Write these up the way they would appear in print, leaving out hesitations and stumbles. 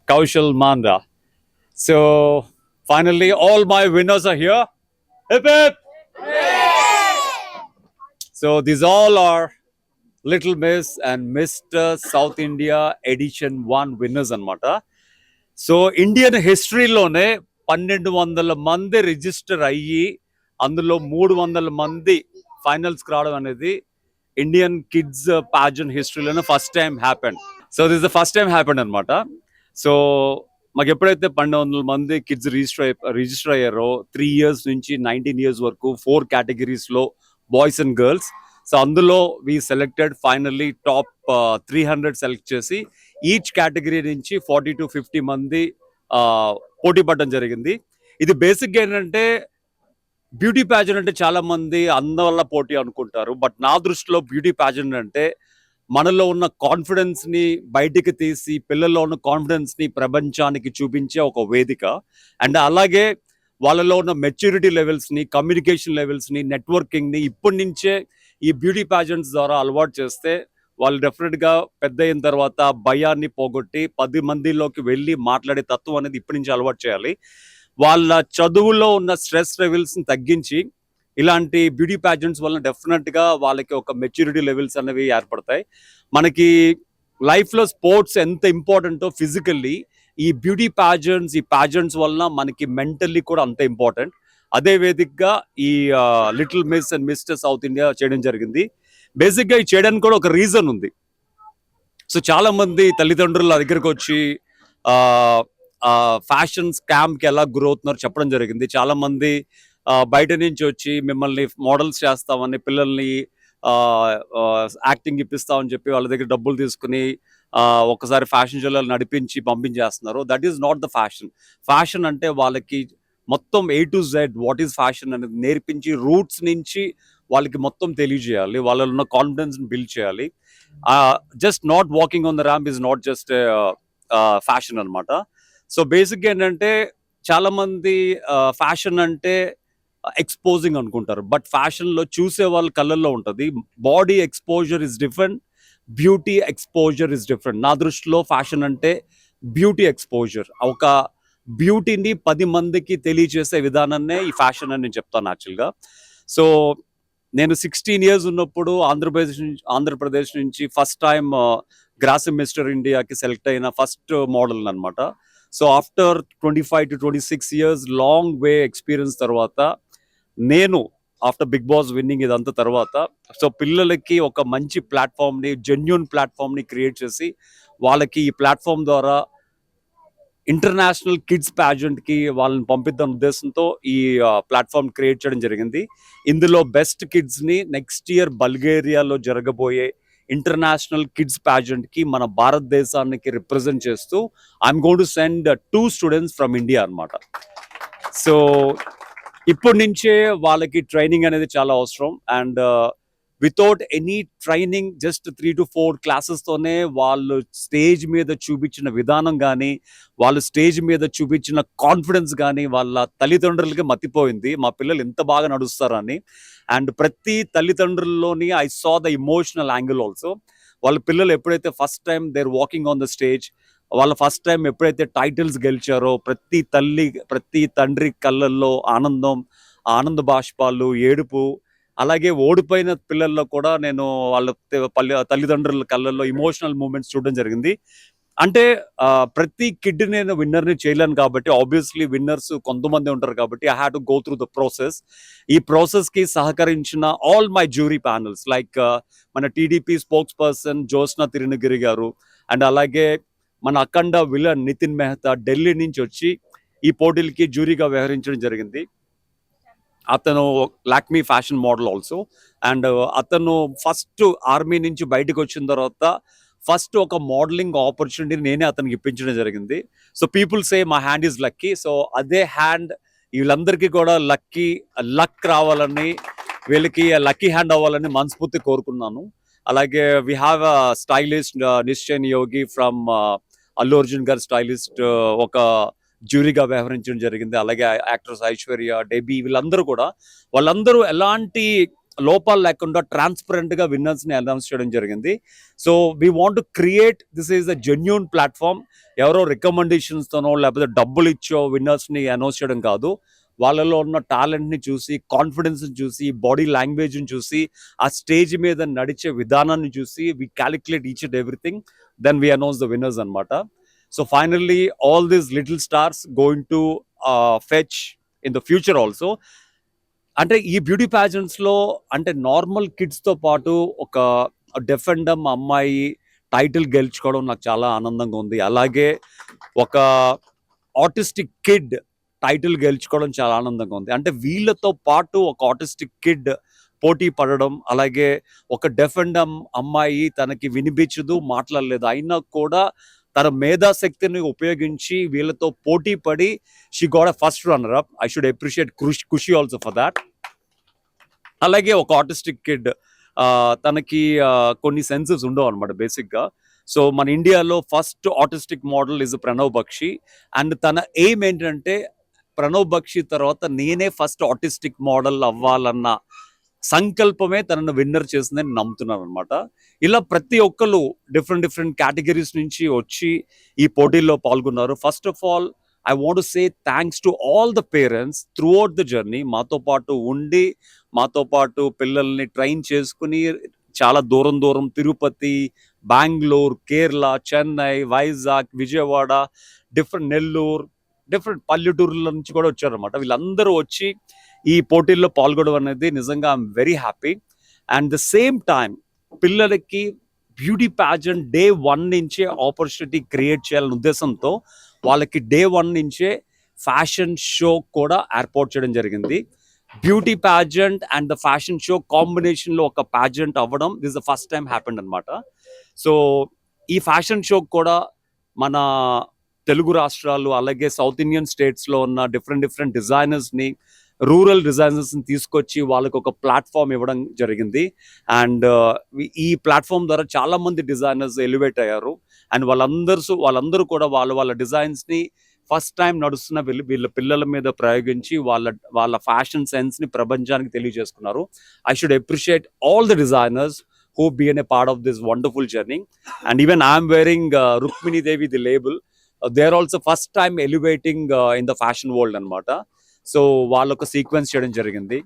Kaushal Manda. So finally, all my winners are here. Hip hip! So these all are Little Miss and Mr. South India Edition 1 winners అనమాట. So Indian హిస్టరీలోనే 1200 మంది register అయ్యి అందులో 300 మంది ఫైనల్స్కి రావడం అనేది Indian kids pageant హిస్టరీలోనే first time happen. So this the first time happen అనమాట. సో మాకు ఎప్పుడైతే 1200 మంది కిడ్స్ రిజిస్టర్ అయ్యారో 3 years నుంచి 19 years వరకు 4 కేటగిరీస్లో బాయ్స్ అండ్ గర్ల్స్. సో అందులో వి సెలెక్టెడ్ ఫైనల్లీ టాప్ 300 సెలెక్ట్ చేసి ఈచ్ కేటగిరీ నుంచి 40 to 50 మంది పోటీ పడడం జరిగింది. ఇది బేసిక్గా ఏంటంటే బ్యూటీ ప్యాజెంట్ అంటే చాలా మంది అందం వల్ల పోటీ అనుకుంటారు. బట్ నా దృష్టిలో బ్యూటీ ప్యాజెంట్ అంటే మనలో ఉన్న కాన్ఫిడెన్స్ ని బయటికి తీసి పిల్లల్లో ఉన్న కాన్ఫిడెన్స్ ని ప్రపంచానికి చూపించే ఒక వేదిక. అండ్ అలాగే వాళ్ళలో ఉన్న మెచ్యూరిటీ లెవెల్స్ ని, కమ్యూనికేషన్ లెవెల్స్ ని, నెట్వర్కింగ్ ని ఇప్పటి నుంచే ఈ బ్యూటీ ప్యాజెంట్స్ ద్వారా అలవాటు చేస్తే వాళ్ళు డెఫినెట్ గా పెద్ద అయిన తర్వాత భయాన్ని పోగొట్టి 10 మందిలోకి వెళ్ళి మాట్లాడే తత్వం అనేది ఇప్పటి నుంచి అలవాటు చేయాలి. వాళ్ళ చదువులో ఉన్న స్ట్రెస్ లెవెల్స్ ని తగ్గించి ఇలాంటి బ్యూటీ ప్యాజెంట్స్ వల్ల డెఫినెట్ గా వాళ్ళకి ఒక మెచ్యూరిటీ లెవెల్స్ అనేవి ఏర్పడతాయి. మనకి లైఫ్ లో స్పోర్ట్స్ ఎంత ఇంపార్టెంటో ఫిజికల్లీ ఈ బ్యూటీ ప్యాజెంట్స్, ఈ ప్యాజెంట్స్ వల్ల మనకి మెంటల్లీ కూడా అంత ఇంపార్టెంట్. అదే వేదికగా ఈ little miss and mister south India చేయడం జరిగింది. బేసిక్గా ఈ చేయడానికి కూడా ఒక రీజన్ ఉంది. సో చాలా మంది తల్లిదండ్రుల దగ్గరకు వచ్చి ఫ్యాషన్ స్కామ్ కి ఎలా గురవుతున్నారో చెప్పడం జరిగింది. చాలా మంది బయట నుంచి వచ్చి మిమ్మల్ని మోడల్స్ చేస్తామని, పిల్లల్ని యాక్టింగ్ ఇప్పిస్తామని చెప్పి వాళ్ళ దగ్గర డబ్బులు తీసుకుని ఒకసారి ఫ్యాషన్ షోలో నడిపించి పంపించేస్తున్నారు. That is not the fashion. Fashion అంటే వాళ్ళకి మొత్తం A to Z what is fashion అనేది నేర్పించి రూట్స్ నుంచి వాళ్ళకి మొత్తం తెలియజేయాలి. వాళ్ళలో ఉన్న కాన్ఫిడెన్స్ బిల్డ్ చేయాలి. Just not walking on the ramp is not just fashion అనమాట. సో బేసిక్గా ఏంటంటే చాలా మంది ఫ్యాషన్ అంటే ఎక్స్పోజింగ్ అనుకుంటారు. బట్ ఫ్యాషన్ లో చూసే వాళ్ళ కళ్ళల్లో ఉంటుంది. Body exposure is different, beauty exposure is different. నా దృష్టిలో ఫ్యాషన్ అంటే బ్యూటీ ఎక్స్పోజర్. ఒక బ్యూటీని 10 మందికి తెలియజేసే విధానాన్నే ఈ ఫ్యాషన్ అని నేను చెప్తాను యాక్చువల్గా. సో నేను 16 years ఉన్నప్పుడు ఆంధ్రప్రదేశ్ నుంచి ఫస్ట్ టైం గ్రాసిమ్ మిస్టర్ ఇండియాకి సెలెక్ట్ అయిన ఫస్ట్ మోడల్ అనమాట. So after 25 to 26 years long way experience తర్వాత నేను ఆఫ్టర్ బిగ్ బాస్ విన్నింగ్ ఇదంతా తర్వాత సో పిల్లలకి ఒక మంచి ప్లాట్ఫామ్ని, జెన్యూన్ ప్లాట్ఫామ్ని క్రియేట్ చేసి వాళ్ళకి ఈ ప్లాట్ఫామ్ ద్వారా ఇంటర్నేషనల్ కిడ్స్ ప్యాజెంట్కి వాళ్ళని పంపిద్దాం ఉద్దేశంతో ఈ ప్లాట్ఫామ్ క్రియేట్ చేయడం జరిగింది. ఇందులో బెస్ట్ కిడ్స్ని నెక్స్ట్ ఇయర్ బల్గేరియాలో జరగబోయే ఇంటర్నేషనల్ కిడ్స్ ప్యాజెంట్కి మన భారతదేశానికి రిప్రజెంట్ చేస్తూ I'm going to send 2 students from India అనమాట. సో ఇప్పటి నుంచే వాళ్ళకి ట్రైనింగ్ అనేది చాలా అవసరం. And without any training just 3 to 4 classes తోనే వాళ్ళు స్టేజ్ మీద చూపించిన విధానం కానీ, వాళ్ళు స్టేజ్ మీద చూపించిన కాన్ఫిడెన్స్ కానీ వాళ్ళ తల్లిదండ్రులకి మతిపోయింది. మా పిల్లలు ఎంత బాగా నడుస్తారని. అండ్ ప్రతి తల్లిదండ్రుల్లోని I saw the emotional angle also. వాళ్ళ పిల్లలు ఎప్పుడైతే first time there walking on the stage, వాళ్ళ ఫస్ట్ టైం ఎప్పుడైతే టైటిల్స్ గెలిచారో ప్రతి తండ్రి కళ్ళల్లో ఆనంద బాష్పాలు, ఏడుపు. అలాగే ఓడిపోయిన పిల్లల్లో కూడా నేను వాళ్ళ తల్లిదండ్రుల కళ్ళల్లో ఇమోషనల్ మూమెంట్స్ చూడడం జరిగింది. అంటే ప్రతి కిడ్ నేను విన్నర్ని చేయలేను కాబట్టి ఆబ్వియస్లీ విన్నర్స్ కొంతమంది ఉంటారు కాబట్టి I have to go through the process. ఈ ప్రాసెస్కి సహకరించిన all my jury panels like మన TDP spokesperson Jyotsna Tirunagiri గారు, అండ్ అలాగే మన అఖండ విలన్ నితిన్ మెహతా ఢిల్లీ నుంచి వచ్చి ఈ పోటీలకి జ్యూరీగా వ్యవహరించడం జరిగింది. అతను Lakme fashion model also. And అతను ఫస్ట్ ఆర్మీ నుంచి బయటకు వచ్చిన తర్వాత ఫస్ట్ ఒక మోడలింగ్ ఆపర్చునిటీని నేనే అతనికి ఇప్పించడం జరిగింది. So people say my hand is lucky. So అదే హ్యాండ్ వీళ్ళందరికీ కూడా లక్ రావాలని, వీళ్ళకి లక్కీ హ్యాండ్ అవ్వాలని మనస్ఫూర్తి కోరుకున్నాను. అలాగే we have stylist Nishchay Yogi from Allu Arjun గారి స్టైలిస్ట్ ఒక జ్యూరీగా వ్యవహరించడం జరిగింది. అలాగే యాక్ట్రెస్ ఐశ్వర్య, డెబీ, వాళ్ళందరూ ఎలాంటి లోపాలు లేకుండా ట్రాన్స్పరెంట్ గా విన్నర్స్ ని అనౌన్స్ చేయడం జరిగింది. So we want to create this is a genuine platform. ఎవరో రికమెండేషన్స్ తోనో లేకపోతే డబ్బులు ఇచ్చో విన్నర్స్ ని అనౌన్స్ చేయడం కాదు. వాళ్ళలో ఉన్న టాలెంట్ ని చూసి, కాన్ఫిడెన్స్ ని చూసి, బాడీ లాంగ్వేజ్ ని చూసి, ఆ స్టేజ్ మీద నడిచే విధానాన్ని చూసి we calculate each and everything, then we announce the winners అన్నమాట. So finally all these little stars going to fetch in the future also. అంటే ఈ బ్యూటీ ప్యాజెంట్స్ లో అంటే నార్మల్ కిడ్స్ తో పాటు ఒక డెఫ్ అండ్ డమ్ అమ్మాయి టైటిల్ గెలుచుకోవడం నాకు చాలా ఆనందంగా ఉంది. అలాగే ఒక ఆటిస్టిక్ కిడ్ టైటిల్ గెలుచుకోవడం చాలా ఆనందంగా ఉంది. అంటే వీళ్ళతో పాటు ఒక ఆటిస్టిక్ కిడ్ పోటీ పడడం, అలాగే ఒక డెఫ్ అండ్ డమ్ అమ్మాయి తనకి వినిపించదు, మాట్లాడలేదు, అయినా కూడా తన మేధాశక్తిని ఉపయోగించి వీళ్ళతో పోటీ పడి she got a first runner up. I should appreciate Khushi also for that. అలాగే ఒక ఆటిస్టిక్ కిడ్ తనకి కొన్ని సెన్సెస్ ఉండవు అనమాట బేసిక్గా. సో మన ఇండియాలో first autistic model is Pranav Bakshi. And తన ఎయిమ్ ఏంటంటే ప్రణవ్ బక్షి తర్వాత నేనే ఫస్ట్ ఆటిస్టిక్ మోడల్ అవ్వాలన్న సంకల్పమే తనను విన్నర్ చేసిందని నమ్ముతున్నాను అనమాట. ఇలా ప్రతి ఒక్కరు డిఫరెంట్ కేటగిరీస్ నుంచి వచ్చి ఈ పోటీల్లో పాల్గొన్నారు. First of all I want to say thanks to all the parents throughout the journey. మాతో పాటు ఉండి, మాతో పాటు పిల్లల్ని ట్రైన్ చేసుకుని చాలా దూరం తిరుపతి, బెంగళూరు, కేరళ, చెన్నై, వైజాగ్, విజయవాడ, నెల్లూరు, డిఫరెంట్ పల్లెటూరుల నుంచి కూడా వచ్చారన్నమాట. వీళ్ళందరూ వచ్చి ఈ పోటీల్లో పాల్గొనడం అనేది నిజంగా I'm very happy. And the same time పిల్లలకి బ్యూటీ ప్యాజెంట్ డే 1 నుంచే ఆపర్చునిటీ క్రియేట్ చేయాలనే ఉద్దేశంతో వాళ్ళకి డే 1 నుంచే ఫ్యాషన్ షో కూడా ఏర్పాటు చేయడం జరిగింది. Beauty pageant and the fashion show కాంబినేషన్లో ఒక ప్యాజెంట్ అవ్వడం this the first time happened అనమాట. సో ఈ ఫ్యాషన్ షో కూడా మన తెలుగు రాష్ట్రాలు అలాగే సౌత్ ఇండియన్ స్టేట్స్లో ఉన్న డిఫరెంట్ డిజైనర్స్ని, రూరల్ డిజైనర్స్ని తీసుకొచ్చి వాళ్ళకి ఒక ప్లాట్ఫామ్ ఇవ్వడం జరిగింది. అండ్ ఈ ప్లాట్ఫామ్ ద్వారా చాలా మంది డిజైనర్స్ ఎలివేట్ అయ్యారు. అండ్ వాళ్ళందరూ కూడా వాళ్ళ డిజైన్స్ని ఫస్ట్ టైం నడుస్తున్న వీళ్ళ పిల్లల మీద ప్రయోగించి వాళ్ళ ఫ్యాషన్ సెన్స్ని ప్రపంచానికి తెలియజేసుకున్నారు. I should appreciate all the designers who been a part of this wonderful journey. And even I'm wearing Rukmini Devi the label. They're also first time elevating in the fashion world anamata. So వాళ్ళొక sequence చేయడం జరిగింది.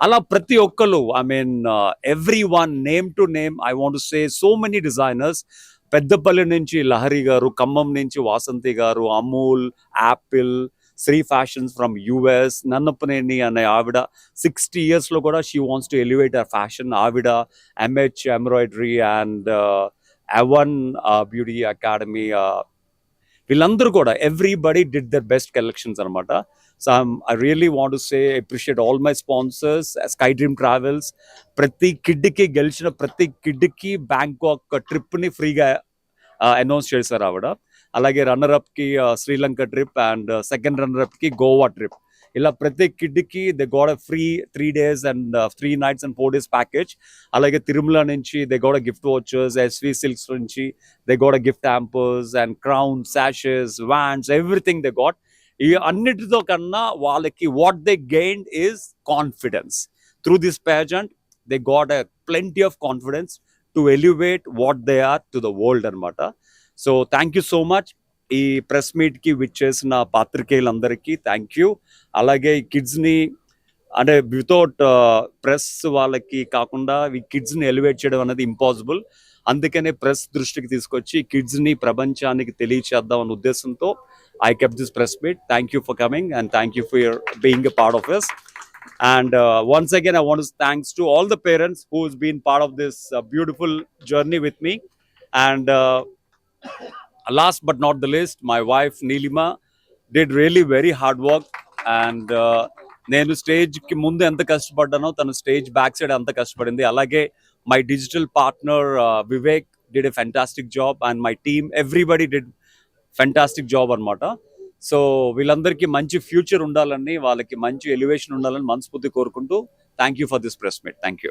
అలా ప్రతి ఒక్కరు, I mean every one name to name, I want to say so many designers. Peddapalli నుంచి లహరి గారు, ఖమ్మం నుంచి Vasanthi garu, Amul, Apple, Sri fashions from US, Nannapaneni అనే ఆవిడ 60 yearsలో కూడా she wants to elevate our fashion. ఆవిడ MH embroidery and Avon beauty academy, వీళ్ళందరూ కూడా everybody did their best collections అనమాట. So I really want to say appreciate all my sponsors. Sky dream travels ప్రతి కిడ్కి గెలిచిన ప్రతి కిడ్కి బ్యాంకాక్ ట్రిప్ని ఫ్రీగా announce చేశారు ఆవిడ. అలాగే రన్నర్అప్కి శ్రీలంక ట్రిప్ అండ్ సెకండ్ రన్నర్అప్కి గోవా ట్రిప్. ఇలా ప్రతి కిడ్కి they got a free 3 days and 3 nights and 4 days package. అలాగే తిరుమల నుంచి they got a gift vouchers, SV silks నుంచి they got a gift hampers and crown, sashes, vans, everything they got. ఈ అన్నిటితో కన్నా వాళ్ళకి what they gained is confidence. Through this pageant they got a plenty of confidence to elevate what they are to the world అనమాట. So thank you so much. ఈ press మీట్కి విచ్చేసిన పాత్రికేయులందరికీ thank you. అలాగే ఈ కిడ్స్ని అంటే వితౌట్ ప్రెస్ వాళ్ళకి కాకుండా ఈ కిడ్స్ని ఎలివేట్ చేయడం అనేది ఇంపాసిబుల్. అందుకనే ప్రెస్ దృష్టికి తీసుకొచ్చి కిడ్స్ని ప్రపంచానికి తెలియచేద్దాం అనే ఉద్దేశంతో I kept this press meet. Thank you for coming and thank you for being a part of this. And once again, I want to thanks to all the parents who's been part of this beautiful journey with me. And last but not the least, my wife Neelima did really very hard work. And నేను స్టేజ్కి ముందు ఎంత కష్టపడ్డానో తను stage back side అంత కష్టపడింది. అలాగే my digital partner Vivek did a fantastic job and my team everybody did fantastic job అనమాట. So వీళ్ళందరికీ మంచి ఫ్యూచర్ ఉండాలని, వాళ్ళకి మంచి ఎలివేషన్ ఉండాలని మనస్ఫూర్తి కోరుకుంటూ thank you for this press meet. Thank you.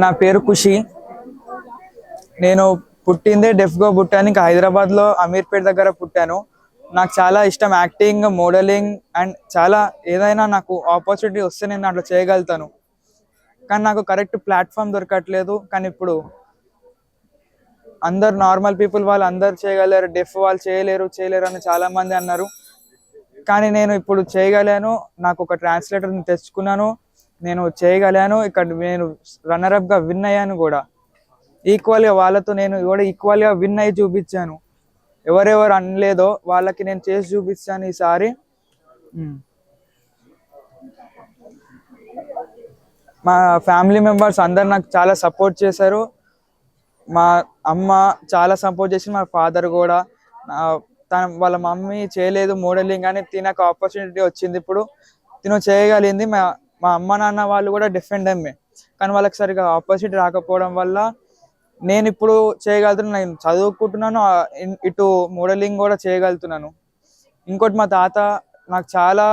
నా పేరు ఖుషి. నేను పుట్టిందే డెఫ్గా పుట్టాను. ఇంకా హైదరాబాద్లో అమీర్పేట్ దగ్గర పుట్టాను. నాకు చాలా ఇష్టం యాక్టింగ్, మోడలింగ్ అండ్ చాలా ఏదైనా నాకు ఆపర్చునిటీ వస్తే నేను దాంట్లో చేయగలుగుతాను. కానీ నాకు కరెక్ట్ ప్లాట్ఫామ్ దొరకట్లేదు. కానీ ఇప్పుడు అందరు నార్మల్ పీపుల్ వాళ్ళు అందరు చేయగలరు, డెఫ్ వాళ్ళు చేయలేరు అని చాలామంది అన్నారు. కానీ నేను ఇప్పుడు చేయగలను. నాకు ఒక ట్రాన్స్లేటర్ని తెచ్చుకున్నాను, నేను చేయగలను. ఇక్కడ నేను రన్నరప్గా విన్ అయ్యాను కూడా. ఈక్వల్గా వాళ్ళతో నేను కూడా ఈక్వల్గా విన్ అయ్యి చూపించాను. ఎవరెవరు అనలేదో వాళ్ళకి నేను చేసి చూపించాను ఈసారి. మా ఫ్యామిలీ మెంబర్స్ అందరు నాకు చాలా సపోర్ట్ చేశారు. మా అమ్మ చాలా సపోర్ట్ చేసి, మా ఫాదర్ కూడా. వాళ్ళ మమ్మీ చేయలేదు మోడలింగ్ అని, తినకు ఆపర్చునిటీ వచ్చింది, ఇప్పుడు తిను చేయగలిగింది. మా అమ్మ నాన్న వాళ్ళు కూడా డిఫెండమే, కానీ వాళ్ళకి సరిగా ఆపర్చునిటీ రాకపోవడం వల్ల నేను ఇప్పుడు చేయగలుగుతున్నాను. నేను చదువుకుంటున్నాను, ఇటు మోడలింగ్ కూడా చేయగలుగుతున్నాను. ఇంకోటి, మా తాత నాకు చాలా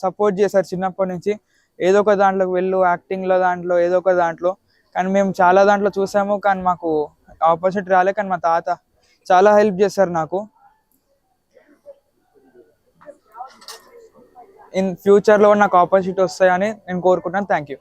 సపోర్ట్ చేశారు చిన్నప్పటి నుంచి. ఏదో ఒక దాంట్లోకి వెళ్ళు, యాక్టింగ్లో దాంట్లో ఏదో ఒక దాంట్లో. కానీ మేము చాలా దాంట్లో చూసాము, కానీ మాకు ఆపర్చునిటీ రాలే. కానీ మా తాత చాలా హెల్ప్ చేశారు నాకు. ఇన్ ఫ్యూచర్లో నాకు ఆపర్చునిటీ వస్తాయని నేను కోరుకుంటున్నాను. Thank you.